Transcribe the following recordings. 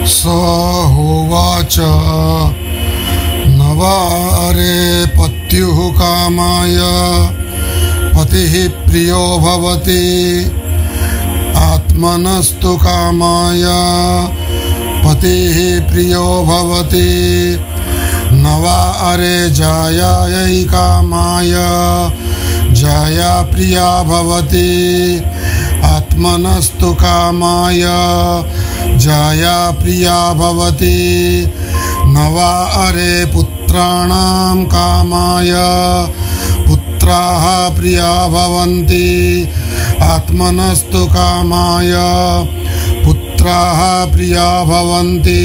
स होवाच नवारे पत्युः कामाय पतिः प्रियो भवति आत्मनस्तु कामाय पतिः प्रियो भवति नवारे जायायै कामाय जाया प्रिया भवति आत्मनस्तु कामाय जाया प्रिया भवति नवारे पुत्राणां कामाय पुत्राः प्रिया भवन्ति आत्मनस्तु कामाय पुत्राः प्रिया भवन्ति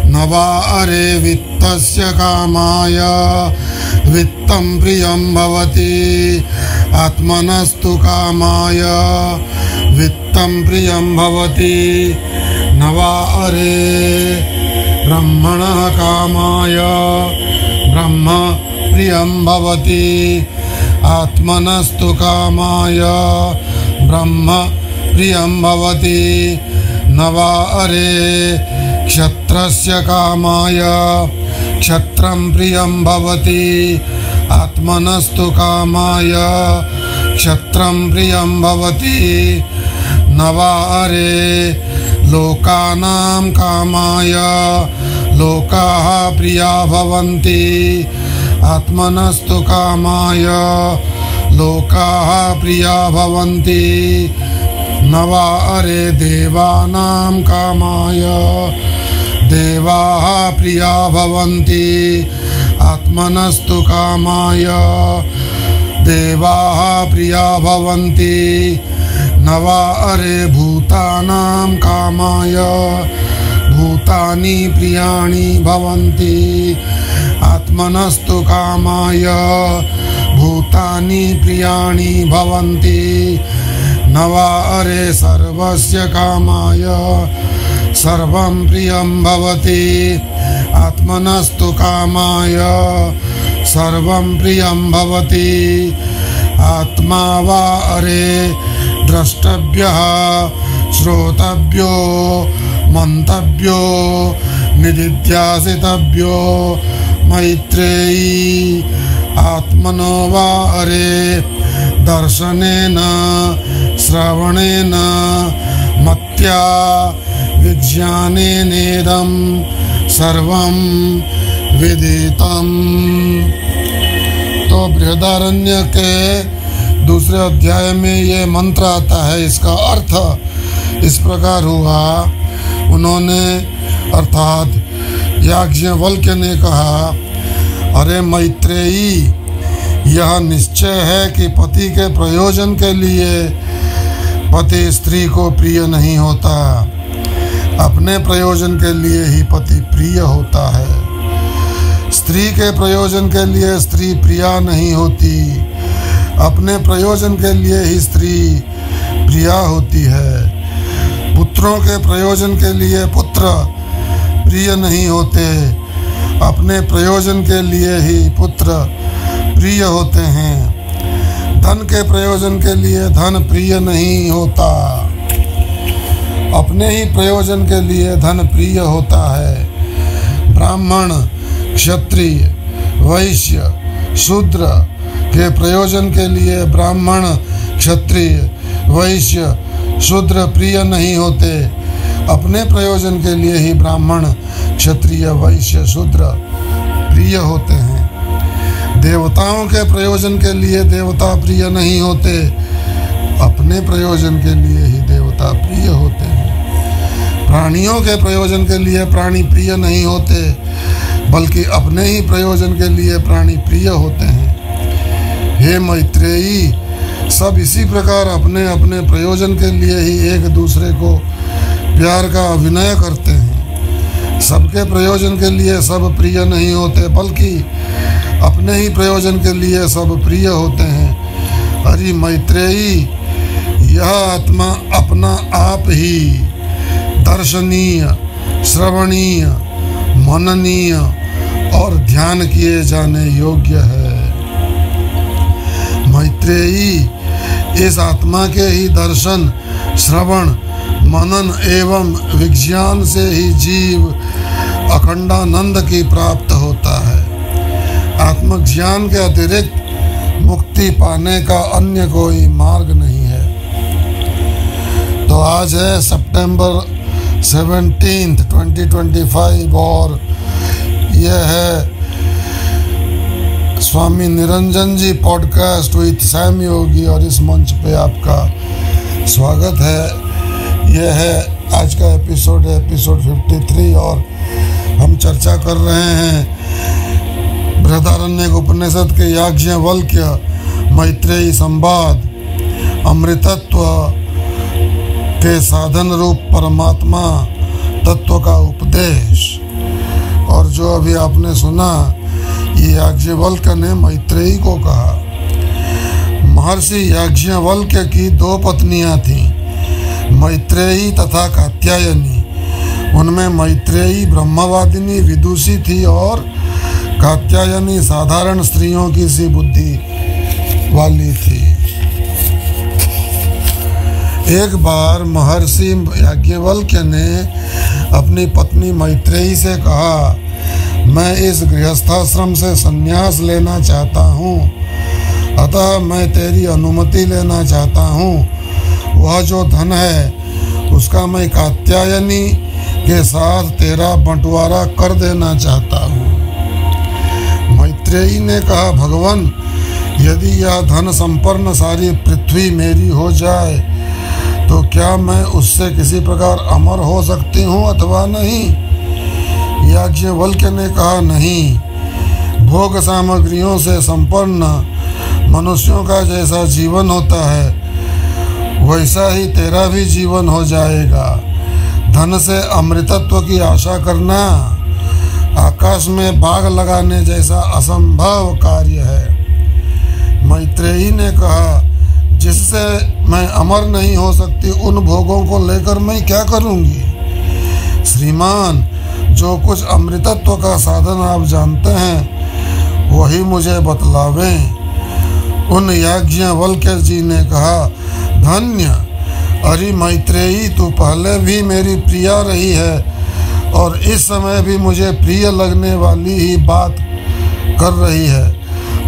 नवारे वित्तस्य कामाय वित्तं प्रियं भवति आत्मनस्तु कामाय वित्तं प्रियं भवति नवारे ब्रह्मणः कामाय ब्रह्म प्रियं भवति आत्मनस्तु कामाय ब्रह्म प्रियं भवति नवारे क्षत्रस्य कामाय क्षत्रं प्रियं भवति आत्मनस्तु कामाय क्षत्रं प्रियं भवति नवारे लोकानां कामाय लोकाः प्रिया भवन्ति आत्मनस्तु कामाय लोकाः प्रिया भवन्ति नवारे देवानां कामाय देवाः प्रिया भवन्ति आत्मनस्तु कामाय देवाः प्रिया भवन्ति नवारे भूतानां कामाय भूतानि प्रियाणि भवन्ति आत्मनस्तु कामाय भूतानि प्रियाणि भवन्ति नवारे सर्वस्य कामाय सर्वं प्रियं भवति आत्मनस्तु कामाय सर्वं प्रियं भवति आत्मा वा अरे द्रष्टव्यः श्रोतव्यो मंतव्यो निदिध्यासितव्यो मैत्रेयी आत्मनो वा अरे दर्शनेन श्रवणेन मत्या विज्ञानेनेदं सर्वं विदितम्। तो बृहदारण्य के दूसरे अध्याय में ये मंत्र आता है। इसका अर्थ इस प्रकार हुआ, उन्होंने अर्थात याज्ञवल्क्य ने कहा, अरे मैत्रेयी, यह निश्चय है कि पति के प्रयोजन के लिए पति स्त्री को प्रिय नहीं होता, अपने प्रयोजन के लिए ही पति प्रिय होता है। स्त्री के प्रयोजन के लिए स्त्री प्रिया नहीं होती, अपने प्रयोजन के लिए ही स्त्री प्रिया होती है। पुत्रों के प्रयोजन के लिए पुत्र प्रिय नहीं होते, अपने प्रयोजन के लिए ही पुत्र प्रिय होते हैं। धन के प्रयोजन के लिए धन प्रिय नहीं होता, अपने ही प्रयोजन के लिए धन प्रिय होता है। ब्राह्मण, क्षत्रिय, वैश्य, शूद्र के प्रयोजन के लिए ब्राह्मण, क्षत्रिय, वैश्य, शूद्र प्रिय नहीं होते, अपने प्रयोजन के लिए ही ब्राह्मण, क्षत्रिय, वैश्य, शूद्र प्रिय होते हैं। देवताओं के प्रयोजन के लिए देवता प्रिय नहीं होते, अपने प्रयोजन के लिए ही देवता प्रिय होते हैं। प्राणियों के प्रयोजन के लिए प्राणी प्रिय नहीं होते, बल्कि अपने ही प्रयोजन के लिए प्राणी प्रिय होते हैं। हे मैत्रेयी, सब इसी प्रकार अपने अपने प्रयोजन के लिए ही एक दूसरे को प्यार का अभिनय करते हैं। सबके प्रयोजन के लिए सब प्रिय नहीं होते, बल्कि अपने ही प्रयोजन के लिए सब प्रिय होते हैं। अरे मैत्रेयी, यह आत्मा अपना आप ही दर्शनीय, श्रवणीय, मननीय और ध्यान किए जाने योग्य है। मैत्रेयी, इस आत्मा के ही दर्शन, श्रवण, मनन एवं विज्ञान से ही जीव अखंडानंद की प्राप्त होता है। आत्मज्ञान के अतिरिक्त मुक्ति पाने का अन्य कोई मार्ग नहीं है। तो आज है सितंबर 17, 2025 और यह है स्वामी निरंजन जी पॉडकास्ट विथ सैम योगी और इस मंच पे आपका स्वागत है। यह है आज का एपिसोड 53 और हम चर्चा कर रहे हैं बृहदारण्यक उपनिषद के याज्ञवल्क्य मैत्रेयी संवाद अमृतत्व के साधन रूप परमात्मा तत्व का उपदेश। और जो अभी आपने सुना ये याज्ञवल्क्य ने मैत्रेयी को कहा। महर्षि याज्ञवल्क्य की 2 पत्नियां थीं, मैत्रेयी तथा कात्यायनी। उनमें मैत्रेयी ब्रह्मवादिनी विदुषी थी और कात्यायनी साधारण स्त्रियों की सी बुद्धि वाली थी। एक बार महर्षि याज्ञवल्क्य ने अपनी पत्नी मैत्रेयी से कहा, मैं इस गृहस्थाश्रम से संन्यास लेना चाहता हूँ, अतः मैं तेरी अनुमति लेना चाहता हूँ। वह जो धन है उसका मैं कात्यायनी के साथ तेरा बंटवारा कर देना चाहता हूँ। मैत्रेयी ने कहा, भगवान, यदि यह धन संपन्न सारी पृथ्वी मेरी हो जाए तो क्या मैं उससे किसी प्रकार अमर हो सकती हूँ अथवा नहीं? याज्ञवल्क्य ने कहा, नहीं। भोग सामग्रियों से संपन्न मनुष्यों का जैसा जीवन होता है वैसा ही तेरा भी जीवन हो जाएगा। धन से अमृतत्व की आशा करना आकाश में बाग लगाने जैसा असंभव कार्य है। मैत्रेयी ने कहा, जिससे मैं अमर नहीं हो सकती उन भोगों को लेकर मैं क्या करूंगी? श्रीमान, जो कुछ अमृतत्व का साधन आप जानते हैं वही मुझे बतलावें। उन याज्ञवल्क्य जी ने कहा, धन्य, अरे मैत्रेयी, तू पहले भी मेरी प्रिया रही है और इस समय भी मुझे प्रिय लगने वाली ही बात कर रही है।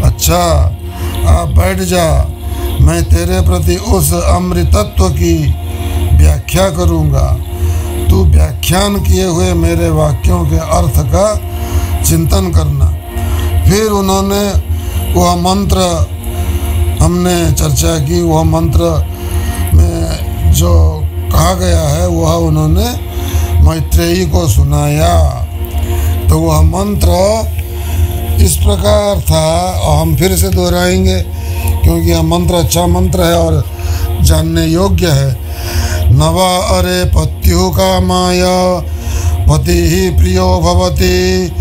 अच्छा, आप बैठ जा, मैं तेरे प्रति उस अमृतत्व की व्याख्या करूँगा। तू व्याख्यान किए हुए मेरे वाक्यों के अर्थ का चिंतन करना। फिर उन्होंने वह मंत्र, हमने चर्चा की, वह मंत्र में जो कहा गया है वह उन्होंने मैत्रेयी को सुनाया। तो वह मंत्र इस प्रकार था और हम फिर से दोहराएंगे क्योंकि यह मंत्र अच्छा मंत्र है और जानने योग्य है। नवा अरे पत्यु कामाय पति प्रियो भवति,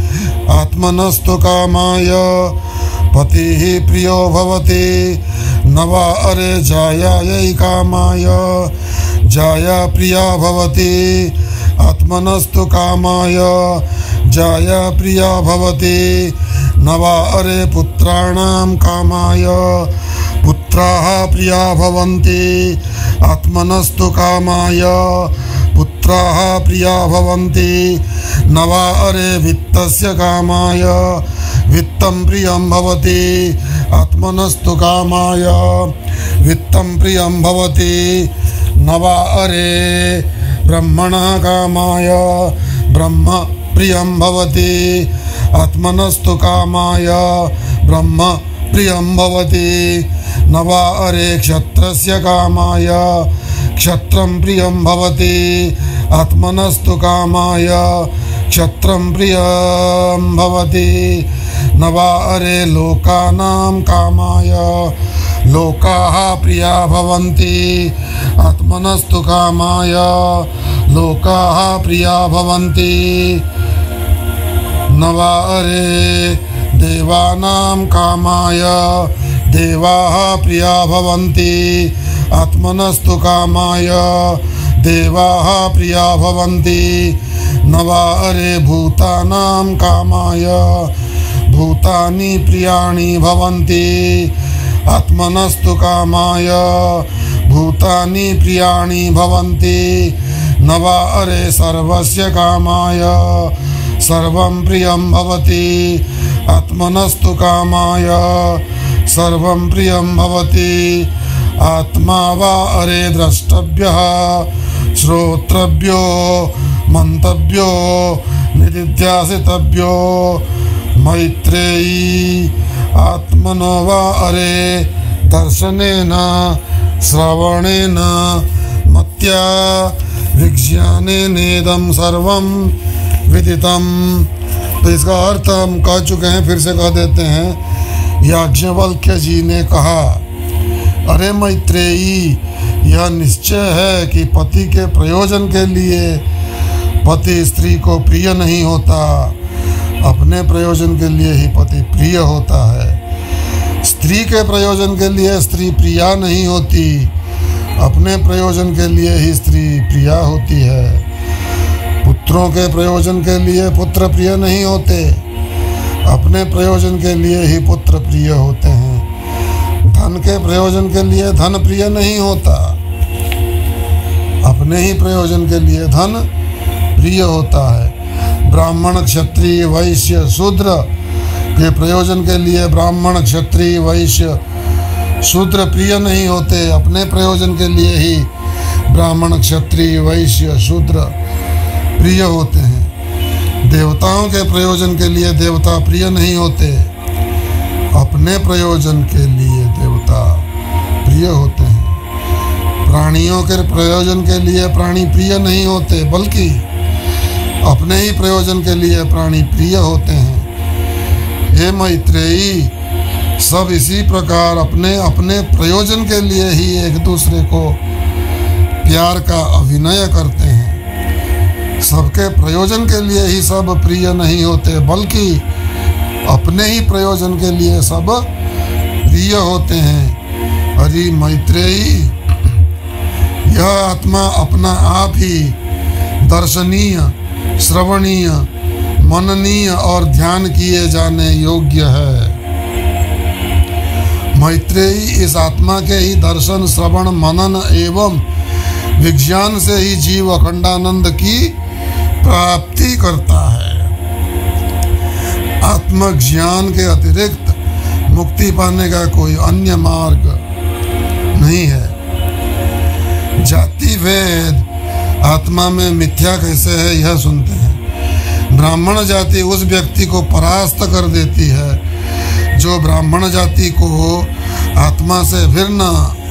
आत्मनस्तु कामाय पति प्रियो भवति। नवा अरे जायायै कामाय जाया प्रिया भवति, आत्मनस्तु कामाय जाया प्रिया भवति। नवा अरे पुत्राणां कामाय पुत्राः प्रिया भवन्ति, आत्मनस्तु कामाय पुत्राः प्रिया भवन्ति। नवा अरे वित्तस्य कामाय वित्तं प्रियं भवति, आत्मनस्तु कामाय वित्तं प्रियं भवति। नवा अरे ब्रह्मणः कामाय ब्रह्म प्रियं भवति, आत्मनस्तु कामाय ब्रह्म प्रियं भवति। नवा अरे क्षत्रस्य कामाय क्षत्रं प्रियं भवति, आत्मनस्तु कामाय क्षत्रं प्रियं भवति। नवा अरे लोकानां कामाय लोकाः प्रिया भवन्ति, आत्मनस्तु कामाय लोकाः प्रिया भवन्ति। नवा अरे देवानां कामाय देवाः प्रिया भवन्ति, आत्मनस्तु कामाय देवाः प्रिया भवन्ति। नवा अरे भूतानां कामाय भूतानि प्रियाणि भवन्ति, आत्मनस्तु कामाय भूतानि प्रियाणि भवन्ति। न वा अरे सर्वस्य कामाय सर्वं प्रियं भवति आत्मनस्तु कामाय सर्वं प्रियं भवति आत्मा वा अरे द्रष्टव्यः श्रोत्रव्यो मंतव्यो निदिध्यासितव्यो मैत्रेयी आत्मनो वा अरे दर्शनेन श्रवणेन मत्या विज्ञानेनेदं सर्वं विदितम्। तो इसका अर्थ हम कह चुके हैं, फिर से कह देते हैं। याज्ञवल्क्य जी ने कहा, अरे मैत्रेयी, यह निश्चय है कि पति के प्रयोजन के लिए पति स्त्री को प्रिय नहीं होता, अपने प्रयोजन के लिए ही पति प्रिय होता है। स्त्री के प्रयोजन के लिए स्त्री प्रिया नहीं होती, अपने प्रयोजन के लिए ही स्त्री प्रिया होती है। पुत्रों के प्रयोजन के लिए पुत्र प्रिय नहीं होते, अपने प्रयोजन के लिए ही पुत्र प्रिय होते हैं। धन के प्रयोजन के लिए धन प्रिय नहीं होता, अपने ही प्रयोजन के लिए धन प्रिय होता है। ब्राह्मण क्षत्रिय वैश्य शूद्र के प्रयोजन के लिए ब्राह्मण क्षत्रिय वैश्य शूद्र प्रिय नहीं होते, अपने प्रयोजन के लिए ही ब्राह्मण क्षत्रिय वैश्य शूद्र प्रिय होते हैं। देवताओं के प्रयोजन के लिए देवता प्रिय नहीं होते, अपने प्रयोजन के लिए देवता प्रिय होते हैं। प्राणियों के प्रयोजन के लिए प्राणी प्रिय नहीं होते, बल्कि अपने ही प्रयोजन के लिए प्राणी प्रिय होते हैं। हे मैत्रेयी, सब इसी प्रकार अपने अपने प्रयोजन के लिए ही एक दूसरे को प्यार का अभिनय करते हैं। सबके प्रयोजन के लिए ही सब प्रिय नहीं होते, बल्कि अपने ही प्रयोजन के लिए सब प्रिय होते हैं। अरे मैत्रेयी, यह आत्मा अपना आप ही दर्शनीय, श्रवणीय, मननीय और ध्यान किए जाने योग्य है। मैत्रेयी, इस आत्मा के ही दर्शन, श्रवण, मनन एवं विज्ञान से ही जीव अखंडानंद की प्राप्ति करता है। आत्मज्ञान के अतिरिक्त मुक्ति पाने का कोई अन्य मार्ग नहीं है। जाति भेद आत्मा में मिथ्या कैसे है, यह सुनते हैं। ब्राह्मण जाति उस व्यक्ति को परास्त कर देती है जो ब्राह्मण जाति को आत्मा से भिन्न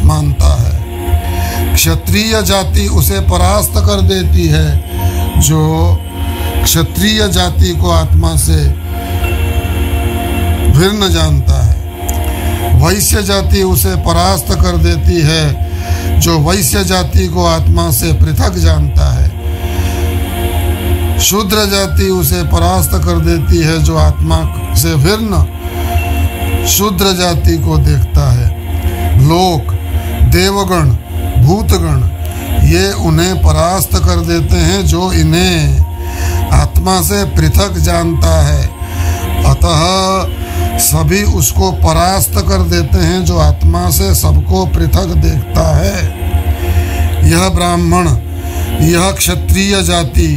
मानता है। क्षत्रिय जाति उसे परास्त कर देती है जो क्षत्रिय जाति को आत्मा से भिन्न जानता है। वैश्य जाति उसे परास्त कर देती है जो वैश्य जाति को आत्मा से पृथक जानता है। शूद्र जाति उसे परास्त कर देती है जो आत्मा से भिन्न शूद्र जाति को देखता है। लोक, देवगण, भूतगण ये उन्हें परास्त कर देते हैं जो इन्हें आत्मा से पृथक जानता है। अतः सभी उसको परास्त कर देते हैं जो आत्मा से सबको पृथक देखता है। यह ब्राह्मण, यह क्षत्रिय जाति,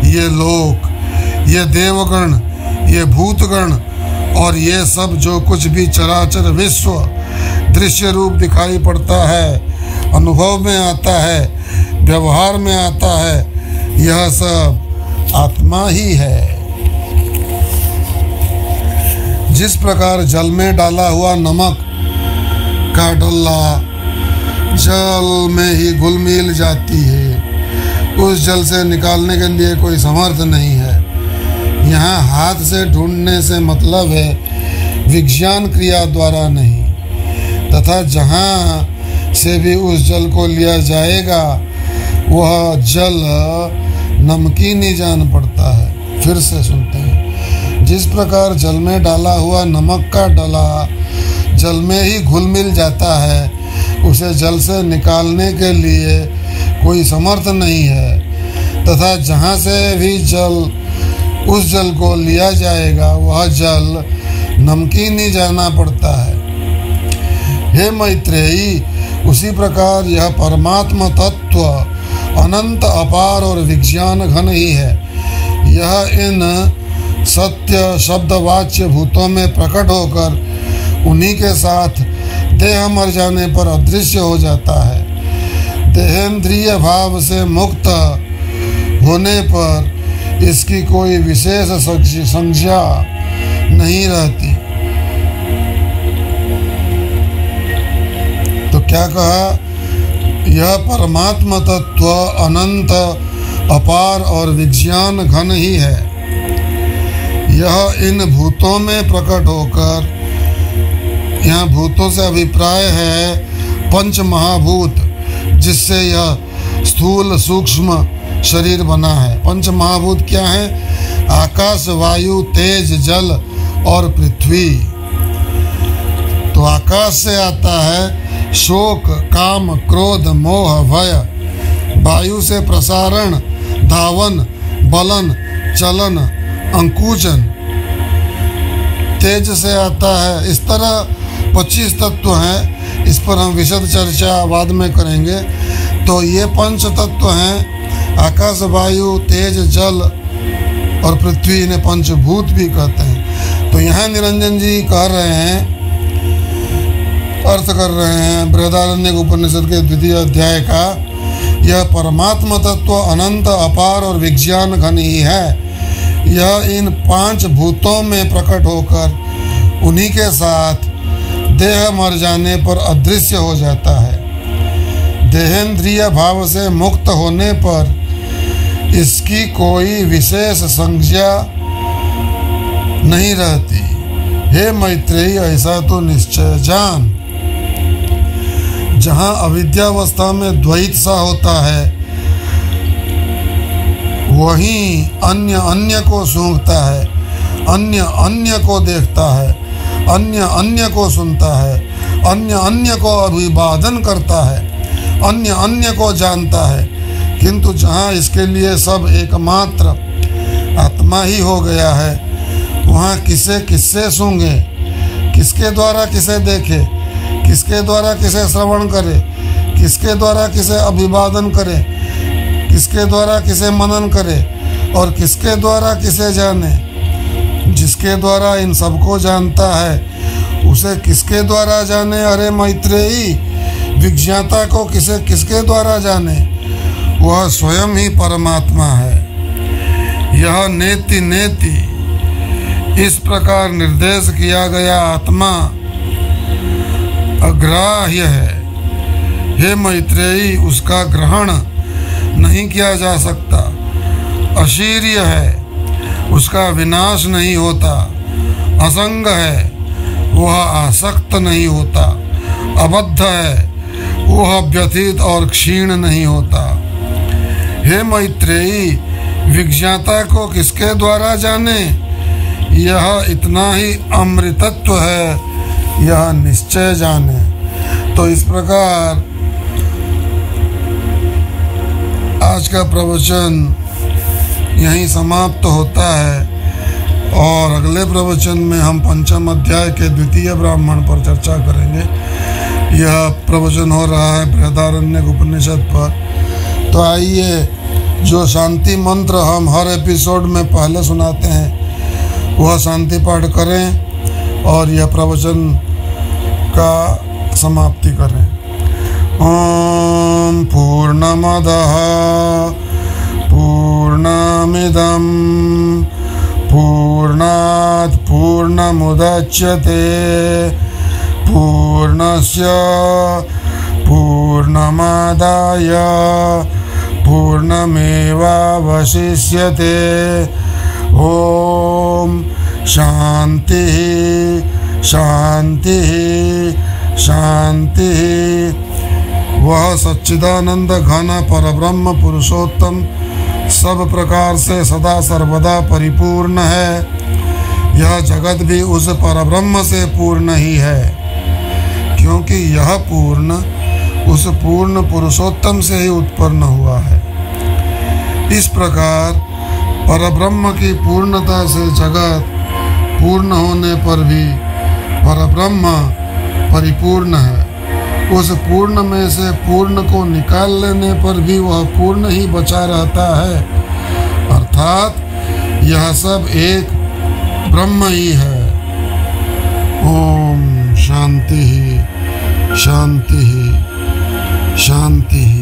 ये लोक, ये देवगण, ये भूतगण और ये सब जो कुछ भी चराचर विश्व दृश्य रूप दिखाई पड़ता है, अनुभव में आता है, व्यवहार में आता है, यह सब आत्मा ही है। जिस प्रकार जल में डाला हुआ नमक का डल्ला जल में ही घुल मिल जाती है, उस जल से निकालने के लिए कोई समर्थ नहीं है। यहाँ हाथ से ढूंढने से मतलब है विज्ञान क्रिया द्वारा नहीं, तथा जहाँ से भी उस जल को लिया जाएगा वह जल नमकीन ही जान पड़ता है। फिर से सुनते हैं। जिस प्रकार जल में डाला हुआ नमक का डला जल में ही घुल मिल जाता है, उसे जल से निकालने के लिए कोई समर्थ नहीं है, तथा जहाँ से भी उस जल को लिया जाएगा वह जल नमकीन ही जाना पड़ता है। हे मैत्रेयी, उसी प्रकार यह परमात्मा तत्व अनंत अपार और विज्ञान घन ही है। यह इन सत्य शब्दवाच्य भूतों में प्रकट होकर उन्हीं के साथ देह मर जाने पर अदृश्य हो जाता है। देहेंद्रिय भाव से मुक्त होने पर इसकी कोई विशेष संज्ञा नहीं रहती। तो क्या कहा? यह परमात्मा तत्व अनंत अपार और विज्ञान घन ही है। यह इन भूतों में प्रकट होकर, यहाँ भूतों से अभिप्राय है पंच महाभूत, जिससे यह स्थूल सूक्ष्म शरीर बना है। पंच महाभूत क्या है? आकाश, वायु, तेज, जल और पृथ्वी। तो आकाश से आता है शोक, काम, क्रोध, मोह, भय। वायु से प्रसारण, धावन, बलन, चलन, अंकुचन। तेज से आता है, इस तरह 25 तत्व हैं। इस पर हम विशद चर्चा बाद में करेंगे। तो ये पंच तत्व हैं, आकाश, वायु, तेज, जल और पृथ्वी। इन्हें पंचभूत भी कहते हैं। तो यहाँ निरंजन जी कह रहे हैं, अर्थ कर रहे हैं बृहदारण्यक उपनिषद के 2वें अध्याय का, यह परमात्मा तत्व अनंत अपार और विज्ञान घन ही है। यह इन 5 भूतों में प्रकट होकर उन्हीं के साथ देह मर जाने पर अदृश्य हो जाता है। देहेंद्रिय भाव से मुक्त होने पर इसकी कोई विशेष संज्ञा नहीं रहती। हे मैत्रेयी, ऐसा तो निश्चय जान, जहाँ अविद्यावस्था में द्वैत सा होता है, वहीं अन्य अन्य को सूंघता है, अन्य अन्य को देखता है, अन्य अन्य को सुनता है, अन्य अन्य को अभिवादन करता है, अन्य अन्य को जानता है। किंतु जहाँ इसके लिए सब एकमात्र आत्मा ही हो गया है, वहाँ किसे किससे सूंघे, किसके द्वारा किसे देखे, किसके द्वारा किसे श्रवण करे, किसके द्वारा किसे अभिवादन करे, किसके द्वारा किसे मनन करे और किसके द्वारा किसे जाने। जिसके द्वारा इन सबको जानता है, उसे किसके द्वारा जाने? अरे मैत्रेयी, विज्ञाता को किसे किसके द्वारा जाने? वह स्वयं ही परमात्मा है। यह नेति नेति इस प्रकार निर्देश किया गया आत्मा अग्राह्य है। हे मैत्रेयी, उसका ग्रहण नहीं किया जा सकता, अशीर्य है, उसका विनाश नहीं होता, असंग है, वह आसक्त नहीं होता, अबद्ध है, वह व्यथित और क्षीण नहीं होता। हे मैत्रेयी, विज्ञाता को किसके द्वारा जाने? यह इतना ही अमृतत्व है, यह निश्चय जाने। तो इस प्रकार आज का प्रवचन यहीं समाप्त होता है और अगले प्रवचन में हम 5वें अध्याय के 2 ब्राह्मण पर चर्चा करेंगे। यह प्रवचन हो रहा है बृहदारण्यक उपनिषद पर। तो आइए, जो शांति मंत्र हम हर एपिसोड में पहले सुनाते हैं, वह शांति पाठ करें और यह प्रवचन का समाप्ति करें। ओम पूर्णमदः पूर्णमिदं पूर्णात् पूर्णमुदच्यते पूर्णस्य पूर्णमादाय पूर्णमेवावशिष्यते। ओम शांति शांति शांति। वह सच्चिदानंद घन परब्रह्म पुरुषोत्तम सब प्रकार से सदा सर्वदा परिपूर्ण है। यह जगत भी उस परब्रह्म से पूर्ण ही है, क्योंकि यह पूर्ण उस पूर्ण पुरुषोत्तम से ही उत्पन्न हुआ है। इस प्रकार परब्रह्म की पूर्णता से जगत पूर्ण होने पर भी परब्रह्म परिपूर्ण है। उस पूर्ण में से पूर्ण को निकाल लेने पर भी वह पूर्ण ही बचा रहता है, अर्थात यह सब एक ब्रह्म ही है। ओम शांति शांति शांति।